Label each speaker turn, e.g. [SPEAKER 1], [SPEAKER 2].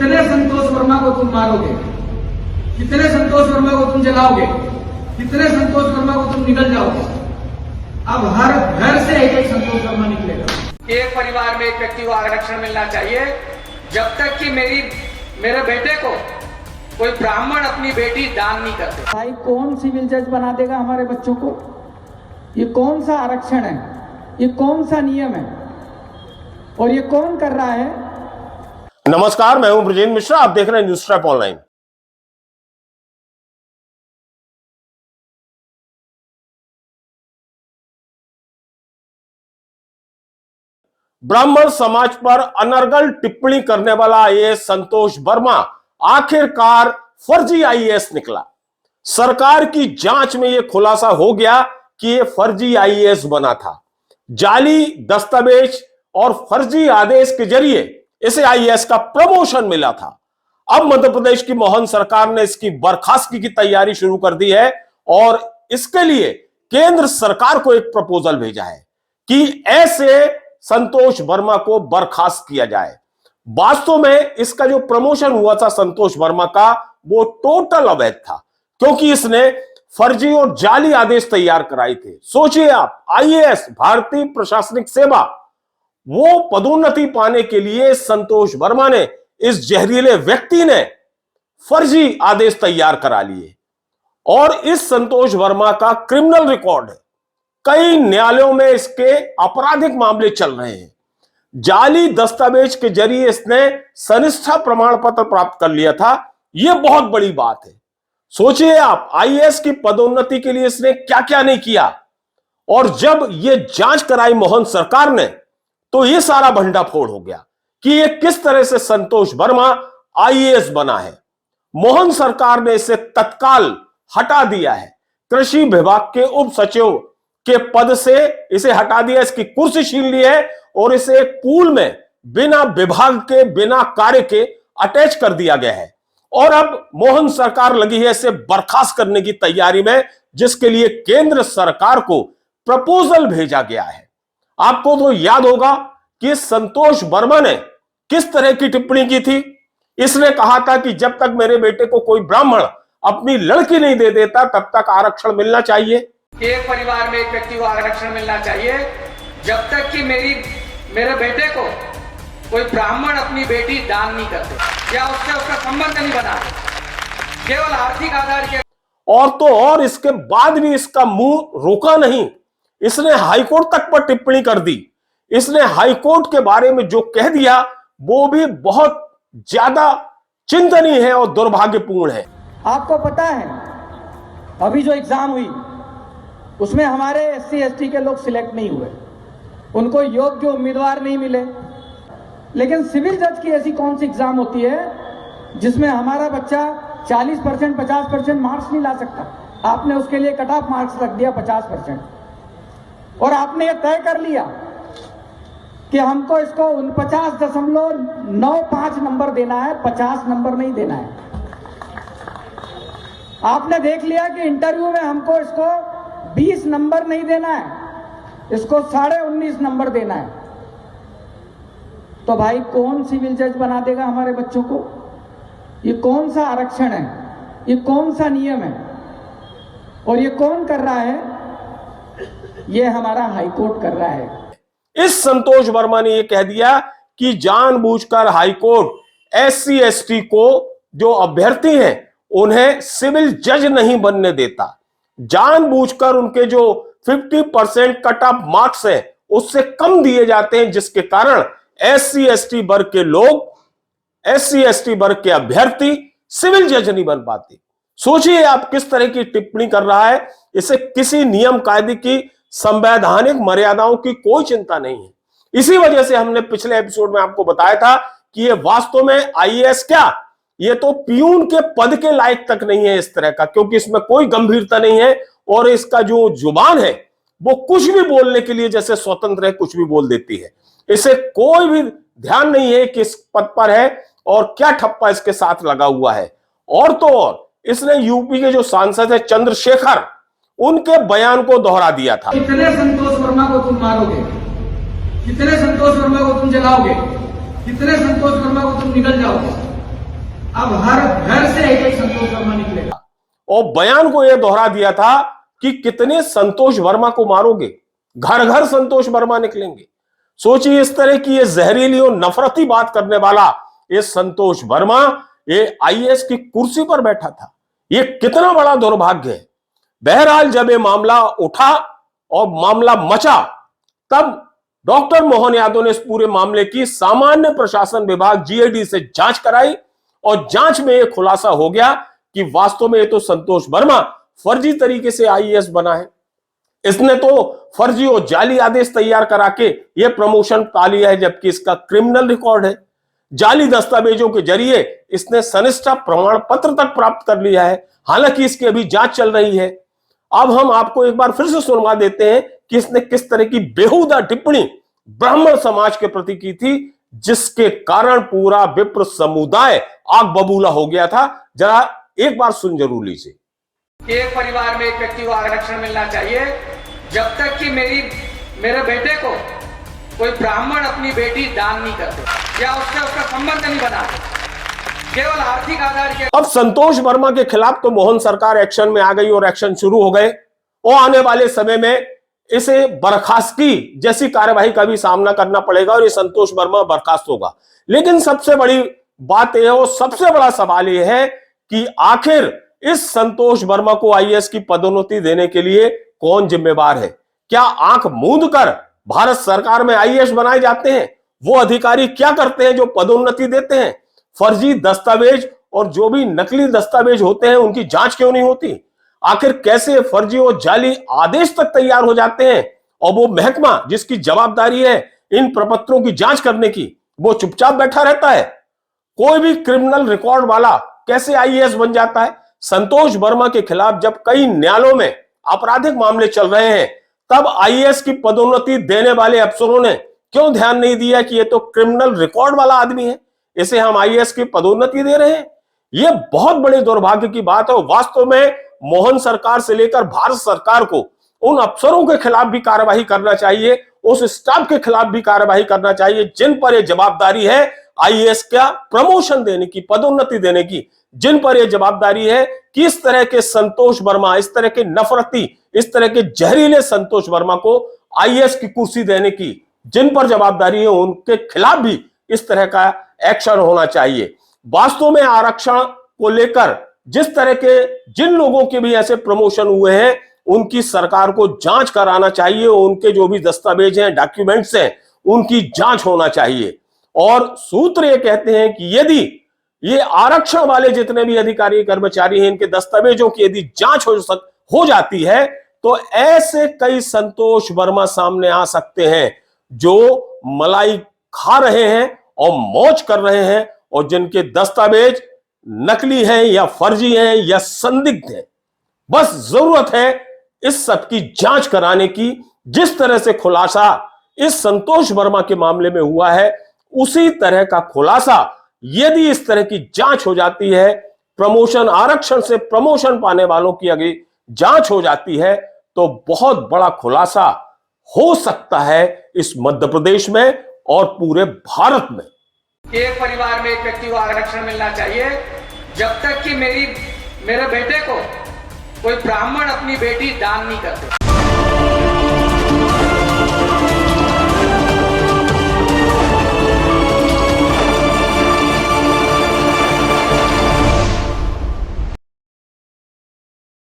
[SPEAKER 1] कितने संतोष वर्मा को तुम मारोगे, कितने संतोष वर्मा को तुम जलाओगे, कितने संतोष वर्मा को तुम निकल जाओगे। अब हर घर से एक संतोष वर्मा निकलेगा।
[SPEAKER 2] एक परिवार में एक व्यक्ति को आरक्षण मिलना चाहिए, जब तक कि मेरे बेटे को कोई ब्राह्मण अपनी बेटी दान नहीं करते।
[SPEAKER 1] भाई कौन सिविल जज बना देगा हमारे बच्चों को? ये कौन सा आरक्षण है, ये कौन सा नियम है, और ये कौन कर रहा है?
[SPEAKER 3] नमस्कार, मैं हूं ब्रजेंद्र मिश्रा, आप देख रहे हैं न्यूज़ ट्रैप ऑनलाइन। ब्राह्मण समाज पर अनर्गल टिप्पणी करने वाला आईएएस संतोष वर्मा आखिरकार फर्जी आईएएस निकला। सरकार की जांच में यह खुलासा हो गया कि यह फर्जी आईएएस बना था। जाली दस्तावेज और फर्जी आदेश के जरिए इसे आईएएस का प्रमोशन मिला था। अब मध्य प्रदेश की मोहन सरकार ने इसकी बर्खास्तगी की तैयारी शुरू कर दी है और इसके लिए केंद्र सरकार को एक प्रपोजल भेजा है कि ऐसे संतोष वर्मा को बर्खास्त किया जाए। वास्तव में इसका जो प्रमोशन हुआ था संतोष वर्मा का, वो टोटल अवैध था, क्योंकि इसने फर्जी और जाली आदेश तैयार कराए थे। सोचिए आप, आईएएस भारतीय प्रशासनिक सेवा, वो पदोन्नति पाने के लिए संतोष वर्मा ने, इस जहरीले व्यक्ति ने फर्जी आदेश तैयार करा लिए। और इस संतोष वर्मा का क्रिमिनल रिकॉर्ड है, कई न्यायालयों में इसके आपराधिक मामले चल रहे हैं। जाली दस्तावेज के जरिए इसने सनिष्ठा प्रमाण पत्र प्राप्त कर लिया था। यह बहुत बड़ी बात है। सोचिए आप, आईएएस की पदोन्नति के लिए इसने क्या क्या नहीं किया, और जब यह जांच कराई मोहन सरकार ने, तो यह सारा भंडाफोड़ हो गया कि यह किस तरह से संतोष वर्मा आईएएस बना है। मोहन सरकार ने इसे तत्काल हटा दिया है। कृषि विभाग के उप सचिव के पद से इसे हटा दिया, इसकी कुर्सी छीन ली है और इसे एक पूल में बिना विभाग के, बिना कार्य के अटैच कर दिया गया है। और अब मोहन सरकार लगी है इसे बर्खास्त करने की तैयारी में, जिसके लिए केंद्र सरकार को प्रपोजल भेजा गया है। आपको तो याद होगा कि संतोष वर्मा ने किस तरह की टिप्पणी की थी। इसने कहा था कि जब तक मेरे बेटे को कोई ब्राह्मण अपनी लड़की नहीं दे देता, तब तक आरक्षण मिलना चाहिए।
[SPEAKER 2] एक परिवार में एक व्यक्ति को आरक्षण मिलना चाहिए, जब तक कि मेरे बेटे को कोई ब्राह्मण अपनी बेटी दान नहीं करते या उसका संबंध नहीं बना, केवल आर्थिक आधार के।
[SPEAKER 3] और तो और इसके बाद भी इसका मुंह रोका नहीं, इसने हाईकोर्ट तक पर टिप्पणी कर दी। इसने हाईकोर्ट के बारे में जो कह दिया वो भी बहुत ज्यादा चिंतनीय है और दुर्भाग्यपूर्ण है।
[SPEAKER 1] आपको पता है, अभी जो एग्जाम हुई उसमें हमारे एससी एसटी के लोग सिलेक्ट नहीं हुए, उनको योग्य उम्मीदवार नहीं मिले। लेकिन सिविल जज की ऐसी कौन सी एग्जाम होती है जिसमें हमारा बच्चा 40%, 50% मार्क्स नहीं ला सकता? आपने उसके लिए कट ऑफ मार्क्स रख दिया 50%, और आपने ये तय कर लिया कि हमको इसको 49.95 नंबर देना है, 50 नंबर नहीं देना है। आपने देख लिया कि इंटरव्यू में हमको इसको 20 नंबर नहीं देना है, इसको 19.5 नंबर देना है। तो भाई कौन सिविल जज बना देगा हमारे बच्चों को? ये कौन सा आरक्षण है, ये कौन सा नियम है, और ये कौन कर रहा है? ये हमारा हाईकोर्ट कर रहा है।
[SPEAKER 3] इस संतोष वर्मा ने यह कह दिया कि जानबूझकर हाईकोर्ट एससी एसटी को, जो अभ्यर्थी हैं, उन्हें सिविल जज नहीं बनने देता। जानबूझकर उनके जो 50% कट ऑफ मार्क्स है उससे कम दिए जाते हैं, जिसके कारण एससी एसटी वर्ग के लोग, एससी एसटी वर्ग के अभ्यर्थी सिविल जज नहीं बन पाते। सोचिए आप किस तरह की टिप्पणी कर रहा है। इसे किसी नियम कायदे की, संवैधानिक मर्यादाओं की कोई चिंता नहीं है। इसी वजह से हमने पिछले एपिसोड में आपको बताया था कि यह वास्तव में आईएएस क्या, ये तो पियून के पद के लायक तक नहीं है इस तरह का, क्योंकि इसमें कोई गंभीरता नहीं है और इसका जो जुबान है वो कुछ भी बोलने के लिए जैसे स्वतंत्र है, कुछ भी बोल देती है। इसे कोई भी ध्यान नहीं है कि इस पद पर है और क्या ठप्पा इसके साथ लगा हुआ है। और तो और इसने यूपी के जो सांसद है चंद्रशेखर, उनके बयान को दोहरा दिया था।
[SPEAKER 1] कितने संतोष वर्मा को तुम मारोगे, कितने संतोष वर्मा को तुम जलाओगे, कितने संतोष वर्मा को तुम निकल जाओगे। अब हर घर से एक संतोष वर्मा निकलेगा।
[SPEAKER 3] और बयान को यह दोहरा दिया था कि कितने संतोष वर्मा को मारोगे, घर घर संतोष वर्मा निकलेंगे। सोचिए, इस तरह की ये जहरीली और नफरती बात करने वाला ये संतोष वर्मा ये आईएएस की कुर्सी पर बैठा था। ये कितना बड़ा दुर्भाग्य है। बहरहाल जब ये मामला उठा और मामला मचा, तब डॉक्टर मोहन यादव ने इस पूरे मामले की सामान्य प्रशासन विभाग जीएडी से जांच कराई और जांच में यह खुलासा हो गया कि वास्तव में ये तो संतोष वर्मा फर्जी तरीके से आईएएस बना है। इसने तो फर्जी और जाली आदेश तैयार करा के यह प्रमोशन पा लिया है, जबकि इसका क्रिमिनल रिकॉर्ड है। जाली दस्तावेजों के जरिए इसने सनिष्ठा प्रमाण पत्र तक प्राप्त कर लिया है, हालांकि इसकी अभी जांच चल रही है। अब हम आपको एक बार फिर से सुनवा देते हैं कि इसने किस तरह की बेहुदा टिप्पणी ब्राह्मण समाज के प्रति की थी, जिसके कारण पूरा विप्र समुदाय आग बबूला हो गया था। जरा एक बार सुन जरूर लीजिए।
[SPEAKER 2] एक परिवार में एक व्यक्ति को आरक्षण मिलना चाहिए जब तक कि मेरे बेटे को कोई ब्राह्मण अपनी बेटी दान नहीं करते या उससे उसका संबंध नहीं बनाते, केवल आर्थिक आधार के।
[SPEAKER 3] अब संतोष वर्मा के खिलाफ तो मोहन सरकार एक्शन में आ गई और एक्शन शुरू हो गए और आने वाले समय में इसे बर्खास्तगी जैसी कार्यवाही का भी सामना करना पड़ेगा और ये संतोष वर्मा बर्खास्त होगा। लेकिन सबसे बड़ी बात यह और सबसे बड़ा सवाल यह है कि आखिर इस संतोष वर्मा को आईएएस की पदोन्नति देने के लिए कौन जिम्मेवार है? क्या आंख मूंद कर भारत सरकार में आईएएस बनाए जाते हैं? वो अधिकारी क्या करते हैं जो पदोन्नति देते हैं? फर्जी दस्तावेज और जो भी नकली दस्तावेज होते हैं उनकी जांच क्यों नहीं होती? आखिर कैसे फर्जी और जाली आदेश तक तैयार हो जाते हैं और वो महकमा जिसकी जवाबदारी है इन प्रपत्रों की जांच करने की, वो चुपचाप बैठा रहता है? कोई भी क्रिमिनल रिकॉर्ड वाला कैसे आईएएस बन जाता है? संतोष वर्मा के खिलाफ जब कई न्यायालयों में आपराधिक मामले चल रहे हैं, तब आईएएस की पदोन्नति देने वाले अफसरों ने क्यों ध्यान नहीं दिया कि ये तो क्रिमिनल रिकॉर्ड वाला आदमी है, इसे हम आईएएस की पदोन्नति दे रहे हैं? यह बहुत बड़े दुर्भाग्य की बात है। वास्तव में मोहन सरकार से लेकर भारत सरकार को उन अफसरों के खिलाफ भी कार्रवाई करना चाहिए, उस स्टाफ के खिलाफ भी कार्रवाई करना चाहिए जिन पर यह जवाबदारी है आईएएस का प्रमोशन देने की, पदोन्नति देने की, जिन पर यह जवाबदारी है कि इस तरह के संतोष वर्मा, इस तरह के नफरती, इस तरह के जहरीले संतोष वर्मा को आईएएस की कुर्सी देने की जिन पर जवाबदारी है, उनके खिलाफ भी इस तरह का एक्शन होना चाहिए। वास्तव में आरक्षण को लेकर जिस तरह के जिन लोगों के भी ऐसे प्रमोशन हुए हैं, उनकी सरकार को जांच कराना चाहिए, उनके जो भी दस्तावेज हैं, डॉक्यूमेंट्स हैं, उनकी जांच होना चाहिए। और सूत्र ये कहते हैं कि यदि ये आरक्षण वाले जितने भी अधिकारी कर्मचारी हैं, इनके दस्तावेजों की यदि जांच हो जाती है तो ऐसे कई संतोष वर्मा सामने आ सकते हैं जो मलाई खा रहे हैं और मौज कर रहे हैं और जिनके दस्तावेज नकली हैं या फर्जी हैं या संदिग्ध हैं। बस जरूरत है इस सब की जांच कराने की। जिस तरह से खुलासा इस संतोष वर्मा के मामले में हुआ है, उसी तरह का खुलासा यदि इस तरह की जांच हो जाती है, प्रमोशन, आरक्षण से प्रमोशन पाने वालों की अगर जांच हो जाती है, तो बहुत बड़ा खुलासा हो सकता है इस मध्य प्रदेश में और पूरे भारत में।
[SPEAKER 2] एक परिवार में एक व्यक्ति को आरक्षण मिलना चाहिए जब तक कि मेरे बेटे को कोई ब्राह्मण अपनी बेटी दान नहीं करते।